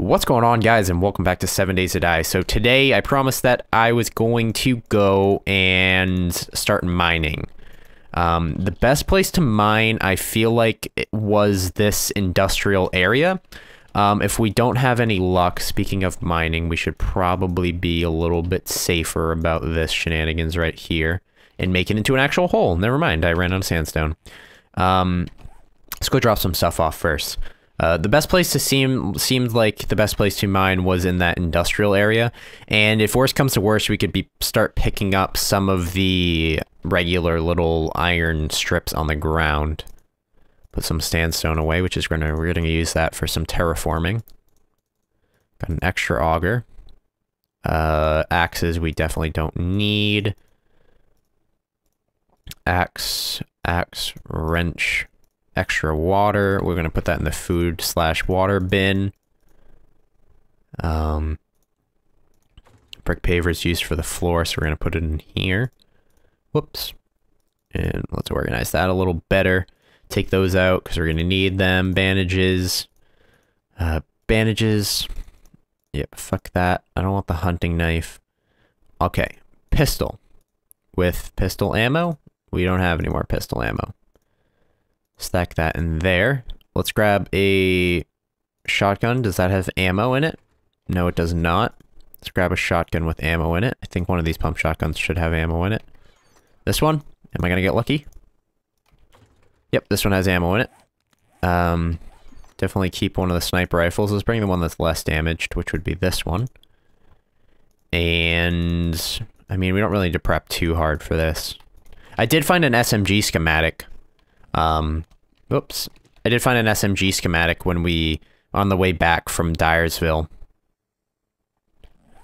What's going on, guys, and welcome back to 7 Days to Die. So today I promised that I was going to go and start mining. The best place to mine, I feel like, it was this industrial area. If we don't have any luck, speaking of mining, we should probably be a little bit safer about this shenanigans right here and make it into an actual hole. Never mind, I ran out of sandstone. Let's go drop some stuff off first. The best place to seemed like the best place to mine was in that industrial area, and if worse comes to worse, we could start picking up some of the regular little iron strips on the ground. Put some sandstone away, which is we're gonna use that for some terraforming. Got an extra auger. Axes we definitely don't need. Axe, wrench. Extra water. We're going to put that in the food/water bin. Brick paver is used for the floor, so we're going to put it in here. Whoops. And let's organize that a little better. Take those out because we're going to need them. Bandages. Bandages. Yep, fuck that. I don't want the hunting knife. Okay. Pistol. With pistol ammo? We don't have any more pistol ammo. Stack that in there. Let's grab a shotgun. Does that have ammo in it? No, it does not. Let's grab a shotgun with ammo in it. I think one of these pump shotguns should have ammo in it. This one? Am I gonna get lucky? Yep, this one has ammo in it. Definitely keep one of the sniper rifles. Let's bring the one that's less damaged, which would be this one. And I mean, we don't really need to prep too hard for this. I did find an SMG schematic. Oops. I did find an SMG schematic when on the way back from Dyersville.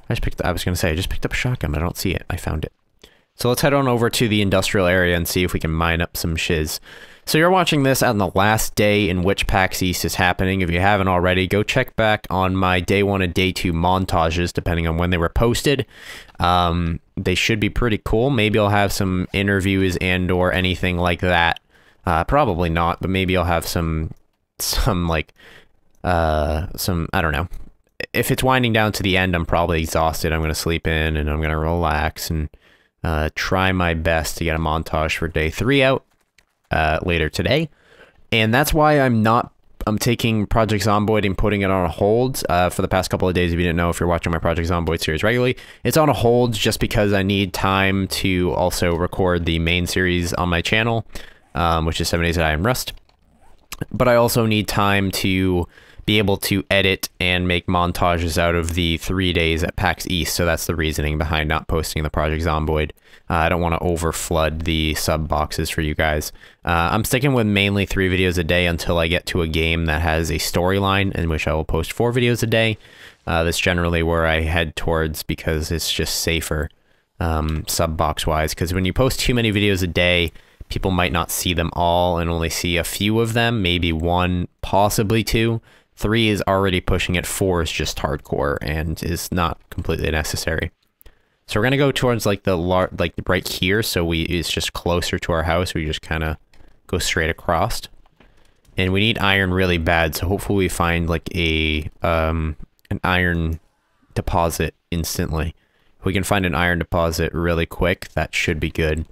I was gonna say, I just picked up a shotgun, but I don't see it. I found it. So let's head on over to the industrial area and see if we can mine up some shiz. So you're watching this on the last day in which PAX East is happening. If you haven't already, go check back on my day 1 and day 2 montages, depending on when they were posted. They should be pretty cool. Maybe I'll have some interviews and or anything like that. Probably not, but maybe I'll have some I don't know. If it's winding down to the end, I'm probably exhausted. I'm going to sleep in and I'm going to relax and try my best to get a montage for day 3 out later today. And that's why I'm taking Project Zomboid and putting it on a hold for the past couple of days. If you didn't know, if you're watching my Project Zomboid series regularly, it's on a hold just because I need time to also record the main series on my channel. Which is 7 Days to Die in Rust. But I also need time to be able to edit and make montages out of the 3 days at PAX East, so that's the reasoning behind not posting the Project Zomboid. I don't want to overflood the sub boxes for you guys. I'm sticking with mainly 3 videos a day until I get to a game that has a storyline in which I will post 4 videos a day. That's generally where I head towards because it's just safer sub box wise, because when you post too many videos a day, people might not see them all and only see a few of them, maybe 1, possibly 2. 3 is already pushing it, 4 is just hardcore and is not completely necessary. So we're gonna go towards like right here, so it's just closer to our house. We just kind of go straight across, and we need iron really bad. So hopefully we find like an iron deposit instantly. If we can find an iron deposit really quick, that should be good.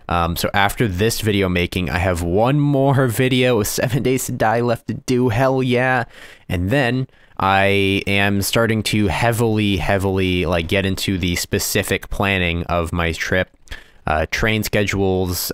So after this video making, I have 1 more video of 7 Days to Die left to do, hell yeah, and then I am starting to heavily like get into the specific planning of my trip, train schedules,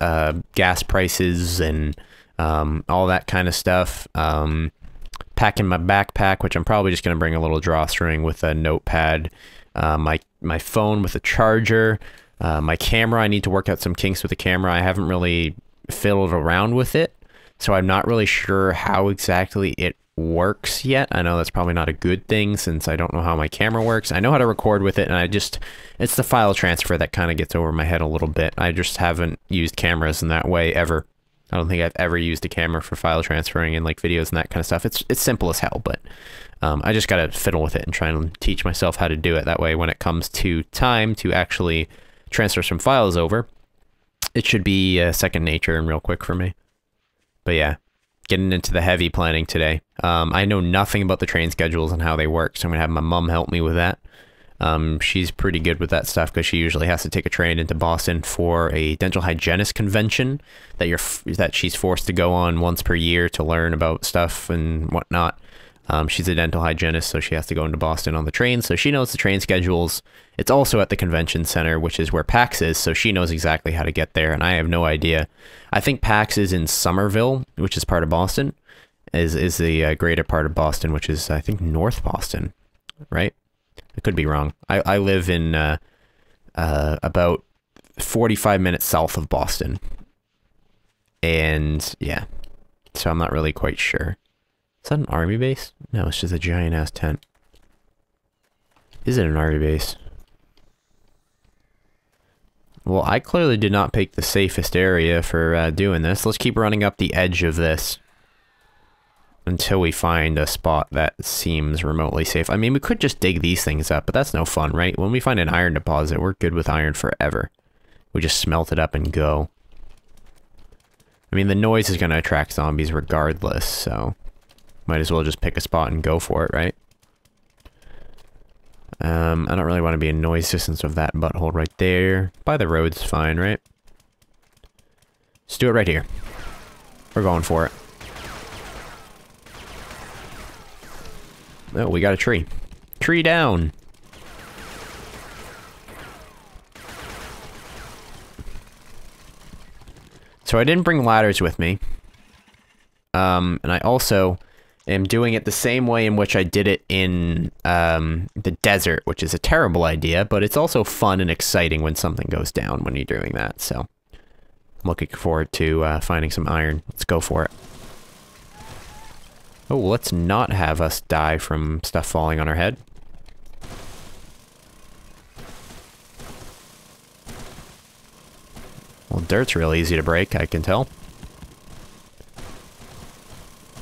gas prices, and all that kind of stuff. Packing my backpack, which I'm probably just going to bring a little drawstring with a notepad, my phone with a charger. My camera, I need to work out some kinks with the camera. I haven't really fiddled around with it, so I'm not really sure how exactly it works yet. I know that's probably not a good thing since I don't know how my camera works. I know how to record with it, and it's the file transfer that kind of gets over my head a little bit. I just haven't used cameras in that way ever. I don't think I've ever used a camera for file transferring and like videos and that kind of stuff. It's simple as hell, but I just gotta fiddle with it and try and teach myself how to do it. That way when it comes to time to actually transfer some files over, it should be second nature and real quick for me. But yeah, getting into the heavy planning today. I know nothing about the train schedules and how they work, so I'm gonna have my mom help me with that. She's pretty good with that stuff because she usually has to take a train into Boston for a dental hygienist convention that she's forced to go on once per year to learn about stuff and whatnot. She's a dental hygienist, so she has to go into Boston on the train, so she knows the train schedules. It's also at the convention center, which is where PAX is, so she knows exactly how to get there, and I have no idea. I think PAX is in Somerville, which is part of Boston, is the greater part of Boston, which is, I think, North Boston, right? I could be wrong. I live in about 45 minutes south of Boston, and yeah, so I'm not really quite sure. Is that an army base? No, it's just a giant-ass tent. Is it an army base? Well, I clearly did not pick the safest area for doing this. Let's keep running up the edge of this until we find a spot that seems remotely safe. I mean, we could just dig these things up, but that's no fun, right? When we find an iron deposit, we're good with iron forever. We just smelt it up and go. I mean, the noise is going to attract zombies regardless, so might as well just pick a spot and go for it, right? I don't really want to be in noise distance of that butthole right there. By the road's fine, right? Let's do it right here. We're going for it. Oh, we got a tree. Tree down! So I didn't bring ladders with me. And I also am doing it the same way in which I did it in the desert, which is a terrible idea, but it's also fun and exciting when something goes down when you're doing that, so I'm looking forward to finding some iron. Let's go for it. Oh, let's not have us die from stuff falling on our head. Well, dirt's real easy to break, I can tell.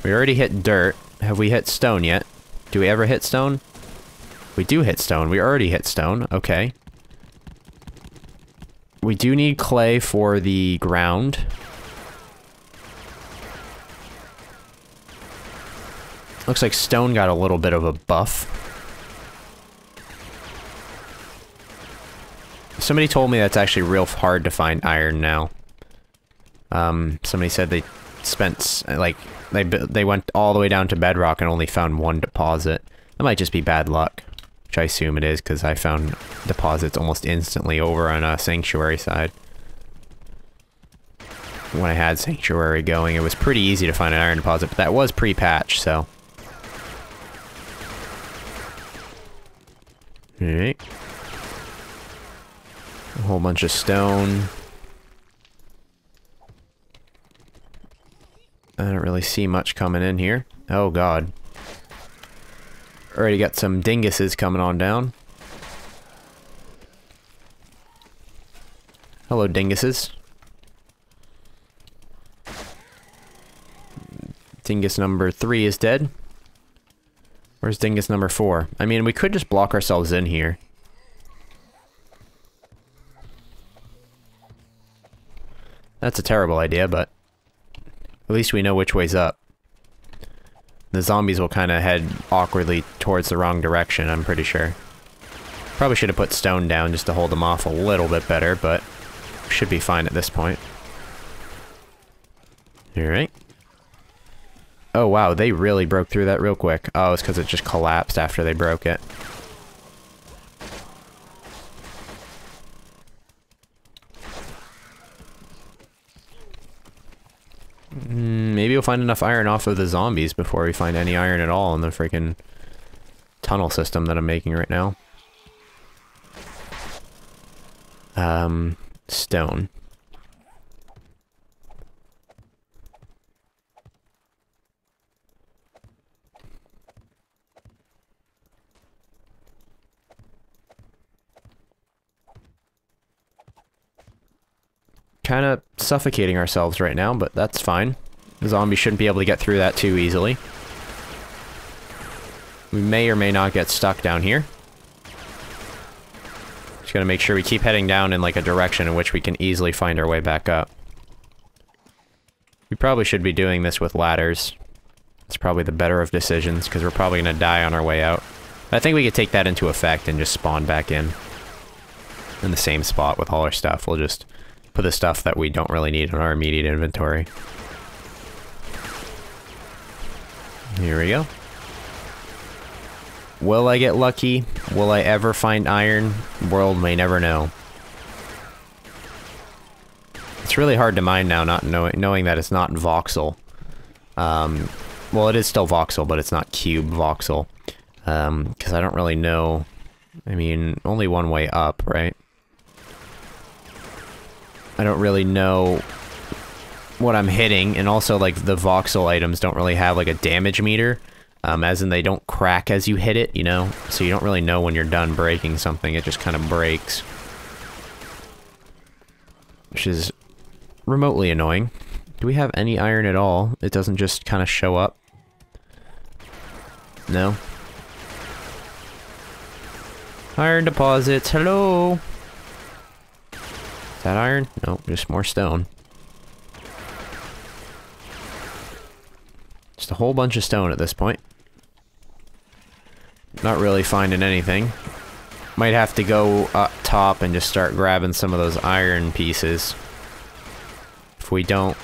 We already hit dirt. Have we hit stone yet? Do we ever hit stone? We do hit stone. We already hit stone. Okay. We do need clay for the ground. Looks like stone got a little bit of a buff. Somebody told me that's actually real hard to find iron now. Somebody said they spent, like, they went all the way down to bedrock and only found one deposit. That might just be bad luck, which I assume it is, because I found deposits almost instantly over on a sanctuary side. When I had sanctuary going, it was pretty easy to find an iron deposit, but that was pre-patch, so. Alright. A whole bunch of stone. I don't really see much coming in here. Oh god. Already got some dinguses coming on down. Hello, dinguses. Dingus number 3 is dead. Where's dingus number 4? I mean, we could just block ourselves in here. That's a terrible idea, but at least we know which way's up. The zombies will kind of head awkwardly towards the wrong direction, I'm pretty sure. Probably should have put stone down just to hold them off a little bit better, but should be fine at this point. Alright. Oh wow, they really broke through that real quick. Oh, it's because it just collapsed after they broke it. Maybe we'll find enough iron off of the zombies before we find any iron at all in the freaking tunnel system that I'm making right now. Stone. Kind of suffocating ourselves right now, but that's fine. The zombie shouldn't be able to get through that too easily. We may or may not get stuck down here. Just gotta make sure we keep heading down in like a direction in which we can easily find our way back up. We probably should be doing this with ladders. It's probably the better of decisions, because we're probably going to die on our way out. I think we could take that into effect and just spawn back in the same spot with all our stuff. We'll just put the stuff that we don't really need in our immediate inventory. Here we go. Will I get lucky? Will I ever find iron? World may never know. It's really hard to mine now, not knowing that it's not voxel. Well, it is still voxel, but it's not cube voxel. Because I don't really know. I mean, only one way up, right? I don't really know what I'm hitting, and also, like, the voxel items don't really have, like, a damage meter. As in they don't crack as you hit it, you know? So you don't really know when you're done breaking something, it just kind of breaks. Which is remotely annoying. Do we have any iron at all? It doesn't just kind of show up. No. Iron deposits, hello! Is that iron? Nope, just more stone. Just a whole bunch of stone at this point. Not really finding anything. Might have to go up top and just start grabbing some of those iron pieces. If we don't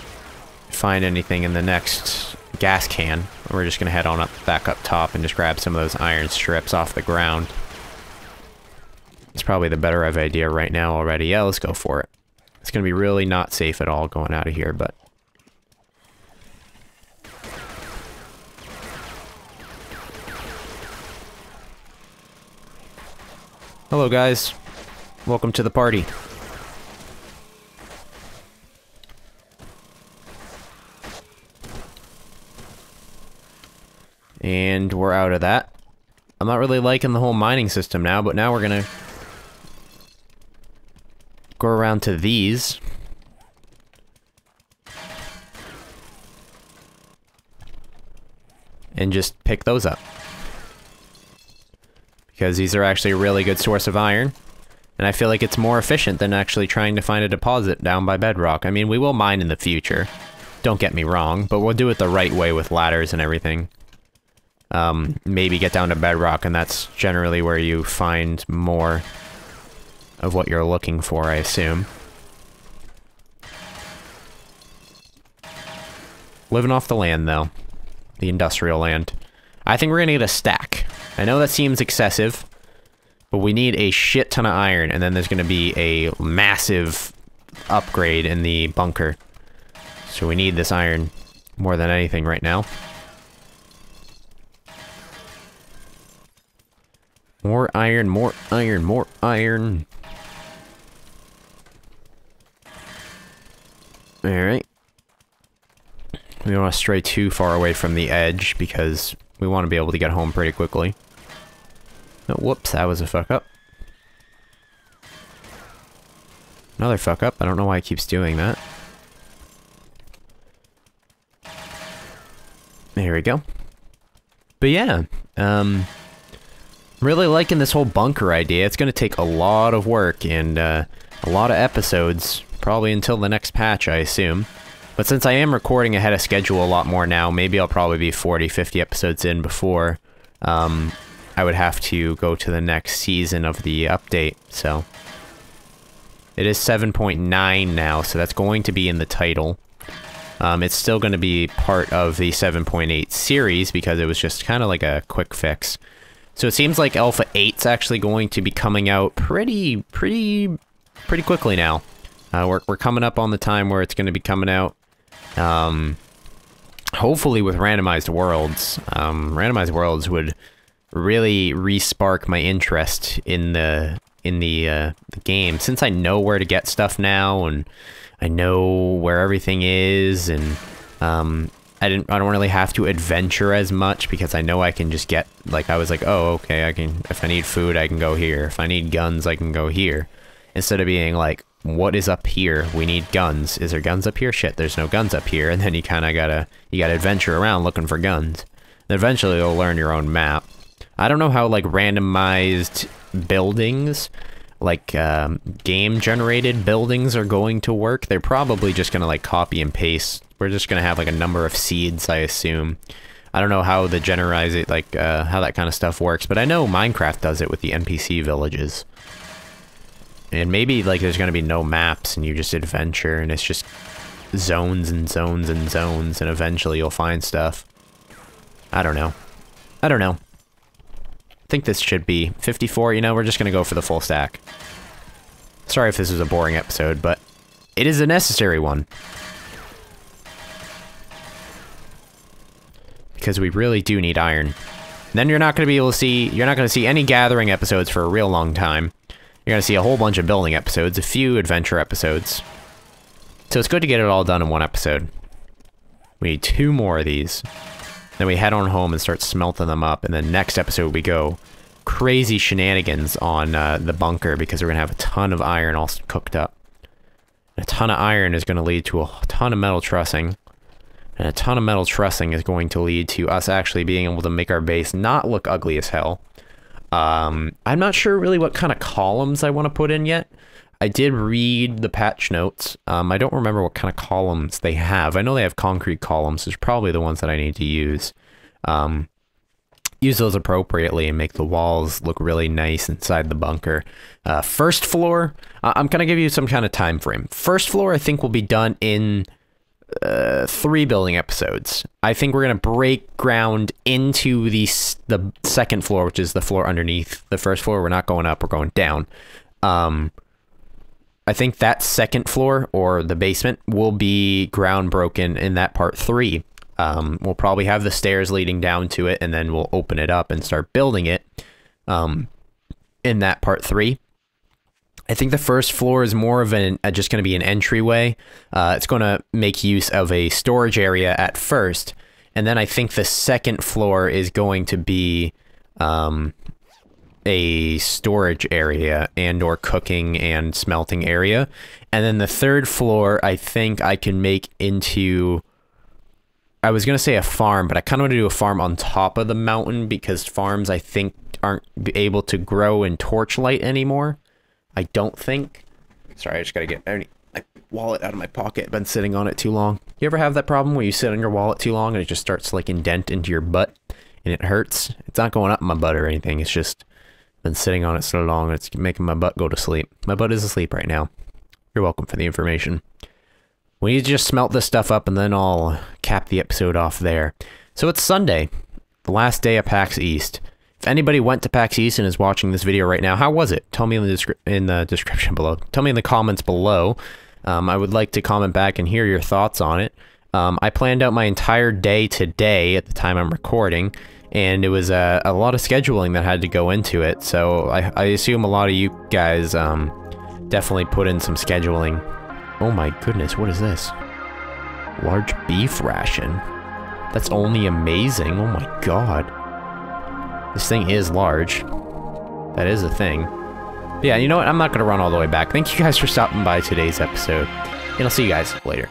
find anything in the next gas can, we're just gonna head on back up top and just grab some of those iron strips off the ground. It's probably the better of idea right now already. Yeah, let's go for it. It's gonna be really not safe at all going out of here, but... Hello, guys. Welcome to the party. And we're out of that. I'm not really liking the whole mining system now, but now we're gonna go around to these. And just pick those up. Because these are actually a really good source of iron. And I feel like it's more efficient than actually trying to find a deposit down by bedrock. I mean, we will mine in the future. Don't get me wrong, but we'll do it the right way with ladders and everything. Maybe get down to bedrock, and that's generally where you find more of what you're looking for, I assume. Living off the land, though. The industrial land. I think we're gonna get a stack. I know that seems excessive, but we need a shit ton of iron, and then there's gonna be a massive upgrade in the bunker. So we need this iron more than anything right now. More iron, more iron, more iron. Alright. We don't want to stray too far away from the edge, because we want to be able to get home pretty quickly. Oh, whoops, that was a fuck up. Another fuck up. I don't know why it keeps doing that. There we go. But yeah, really liking this whole bunker idea. It's going to take a lot of work and a lot of episodes, probably until the next patch, I assume. But since I am recording ahead of schedule a lot more now, maybe I'll probably be 40, 50 episodes in before I would have to go to the next season of the update, so... It is 7.9 now, so that's going to be in the title. It's still going to be part of the 7.8 series, because it was just kind of like a quick fix. So it seems like Alpha 8's actually going to be coming out pretty quickly now. We're coming up on the time where it's going to be coming out. Hopefully with randomized worlds. Randomized worlds would really re-spark my interest in the game, since I know where to get stuff now, and I know where everything is, and I don't really have to adventure as much, because I know I can just get, like, I was like, oh, okay, if I need food, I can go here. If I need guns, I can go here. Instead of being like, what is up here? We need guns. Is there guns up here? Shit, there's no guns up here. And then you kind of gotta adventure around looking for guns. And eventually you'll learn your own map. I don't know how, like, randomized buildings, like, game-generated buildings are going to work. They're probably just gonna, like, copy and paste We're just gonna have like a number of seeds, I assume. I don't know how the generalize it, like how that kind of stuff works, but I know Minecraft does it with the NPC villages. And maybe like there's gonna be no maps and you just adventure and it's just zones and zones and zones and eventually you'll find stuff. I don't know. I don't know. I think this should be 54, you know, we're just gonna go for the full stack. Sorry if this is a boring episode, but it is a necessary one. Because we really do need iron. And then you're not going to be able to see, you're not going to see any gathering episodes for a real long time. You're going to see a whole bunch of building episodes, a few adventure episodes. So it's good to get it all done in one episode. We need 2 more of these. Then we head on home and start smelting them up, and then next episode we go crazy shenanigans on the bunker because we're going to have a ton of iron all cooked up. And a ton of iron is going to lead to a ton of metal trussing. And a ton of metal trussing is going to lead to us actually being able to make our base not look ugly as hell. I'm not sure really what kind of columns I want to put in yet. I did read the patch notes. I don't remember what kind of columns they have. I know they have concrete columns, which are probably the ones that I need to use. Use those appropriately and make the walls look really nice inside the bunker. First floor, I'm going to give you some kind of time frame. First floor I think will be done in 3 building episodes. I think we're gonna break ground into the second floor, which is the floor underneath the first floor. We're not going up, we're going down. I think that second floor, or the basement, will be ground broken in that part 3. We'll probably have the stairs leading down to it, and then we'll open it up and start building it in that part 3. I think the first floor is more of just going to be an entryway. It's going to make use of a storage area at first, and then I think the second floor is going to be a storage area and or cooking and smelting area. And then the third floor, I think I can make into, I was going to say a farm, but I kind of want to do a farm on top of the mountain because farms, I think, aren't able to grow in torchlight anymore. I don't think. Sorry, I just gotta get my wallet out of my pocket. I've been sitting on it too long. You ever have that problem where you sit on your wallet too long and it just starts to like indent into your butt and it hurts? It's not going up my butt or anything. It's just been sitting on it so long it's making my butt go to sleep. My butt is asleep right now. You're welcome for the information. We need to just smelt this stuff up and then I'll cap the episode off there. So it's Sunday, the last day of PAX East. If anybody went to PAX East and is watching this video right now, how was it? Tell me in the description below. Tell me in the comments below. I would like to comment back and hear your thoughts on it. I planned out my entire day today at the time I'm recording, and it was a lot of scheduling that had to go into it, so I assume a lot of you guys definitely put in some scheduling. Oh my goodness, what is this? Large beef ration. That's only amazing. Oh my god. This thing is large. That is a thing. But yeah, you know what? I'm not going to run all the way back. Thank you guys for stopping by today's episode, and I'll see you guys later.